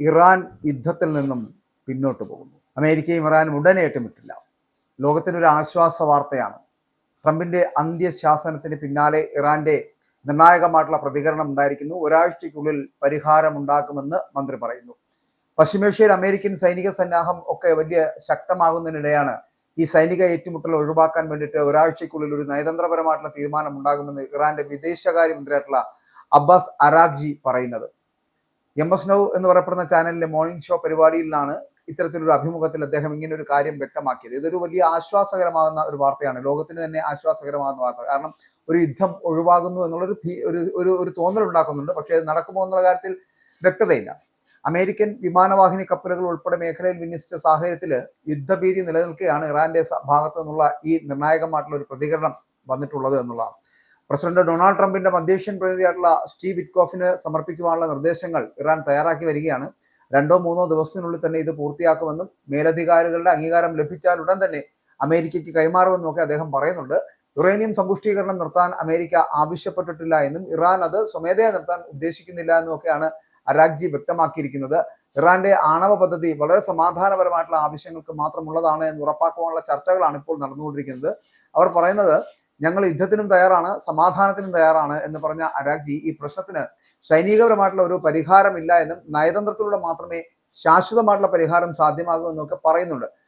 Iran യുദ്ധത്തിൽ നിന്നും പിന്നോട്ട് പോകുന്നു. അമേരിക്കയും ഇറാനും ഉടനെ ഏറ്റുമുട്ടില്ല. ലോകത്തിനൊരു ആശ്വാസ വാർത്തയാണ്. ട്രംപിന്റെ അന്ത്യശാസനത്തിന് പിന്നാലെ ഇറാന്റെ നിർണായകമായിട്ടുള്ള പ്രതികരണം ഉണ്ടായിരിക്കുന്നു. ഒരാഴ്ചയ്ക്കുള്ളിൽ പരിഹാരമുണ്ടാക്കുമെന്ന് മന്ത്രി പറയുന്നു. പശ്ചിമേഷ്യയിൽ അമേരിക്കൻ സൈനിക സന്നാഹം ഒക്കെ വലിയ ശക്തമാകുന്നതിനിടെയാണ് ഈ സൈനിക ഏറ്റുമുട്ടൽ ഒഴിവാക്കാൻ വേണ്ടിയിട്ട് ഒരാഴ്ചയ്ക്കുള്ളിൽ ഒരു നയതന്ത്രപരമായിട്ടുള്ള തീരുമാനം ഉണ്ടാകുമെന്ന് ഇറാന്റെ വിദേശകാര്യമന്ത്രിയായിട്ടുള്ള അബ്ബാസ് അരാഗ്ചി പറയുന്നത്. എംഎസ് നൗ എന്ന് പറയപ്പെടുന്ന ചാനലിലെ മോർണിംഗ് ഷോ പരിപാടിയിൽ നിന്നാണ് ഇത്തരത്തിലൊരു അഭിമുഖത്തിൽ അദ്ദേഹം ഇങ്ങനെ ഒരു കാര്യം വ്യക്തമാക്കിയത്. ഇതൊരു വലിയ ആശ്വാസകരമാകുന്ന ഒരു വാർത്തയാണ്, ലോകത്തിന് തന്നെ ആശ്വാസകരമാകുന്ന വാർത്ത. കാരണം ഒരു യുദ്ധം ഒഴിവാകുന്നു എന്നുള്ളൊരു ഒരു തോന്നൽ ഉണ്ടാക്കുന്നുണ്ട്. പക്ഷേ അത് നടക്കുമോ എന്നുള്ള കാര്യത്തിൽ വ്യക്തതയില്ല. അമേരിക്കൻ വിമാനവാഹിനി കപ്പലുകൾ ഉൾപ്പെടെ മേഖലയിൽ വിന്യസിച്ച സാഹചര്യത്തിൽ യുദ്ധഭീതി നിലനിൽക്കുകയാണ് ഇറാന്റെ ഭാഗത്തു നിന്നുള്ള ഈ നിർണായകമായിട്ടുള്ള ഒരു പ്രതികരണം വന്നിട്ടുള്ളത് എന്നുള്ളതാണ്. പ്രസിഡന്റ് ഡൊണാൾഡ് ട്രംപിന്റെ മധ്യേഷ്യൻ പ്രതിനിധിയായിട്ടുള്ള സ്റ്റീവ് വിറ്റ്കോഫിന് സമർപ്പിക്കുവാനുള്ള നിർദ്ദേശങ്ങൾ ഇറാൻ തയ്യാറാക്കി വരികയാണ്. 2-3 ദിവസത്തിനുള്ളിൽ തന്നെ ഇത് പൂർത്തിയാക്കുമെന്നും മേലധികാരികളുടെ അംഗീകാരം ലഭിച്ചാൽ ഉടൻ തന്നെ അമേരിക്കയ്ക്ക് കൈമാറുമെന്നും ഒക്കെ അദ്ദേഹം പറയുന്നുണ്ട്. യുറേനിയം സമ്പുഷ്ടീകരണം നിർത്താൻ അമേരിക്ക ആവശ്യപ്പെട്ടിട്ടില്ല എന്നും ഇറാൻ അത് സ്വമേധയാ നിർത്താൻ ഉദ്ദേശിക്കുന്നില്ല എന്നും ഒക്കെയാണ് അരാഗ്ചി വ്യക്തമാക്കിയിരിക്കുന്നത്. ഇറാന്റെ ആണവ പദ്ധതി വളരെ സമാധാനപരമായിട്ടുള്ള ആവശ്യങ്ങൾക്ക് മാത്രമുള്ളതാണ് എന്ന് ഉറപ്പാക്കാനുള്ള ചർച്ചകളാണ് ഇപ്പോൾ നടന്നുകൊണ്ടിരിക്കുന്നത്. അവർ പറയുന്നത് ഞങ്ങൾ യുദ്ധത്തിനും തയ്യാറാണ്, സമാധാനത്തിനും തയ്യാറാണ് എന്ന് പറഞ്ഞ അരാഗ്ചി ഈ പ്രശ്നത്തിന് സൈനികപരമായിട്ടുള്ള ഒരു പരിഹാരമില്ല എന്നും നയതന്ത്രത്തിലൂടെ മാത്രമേ ശാശ്വതമായിട്ടുള്ള പരിഹാരം സാധ്യമാകൂ എന്നൊക്കെ പറയുന്നുണ്ട്.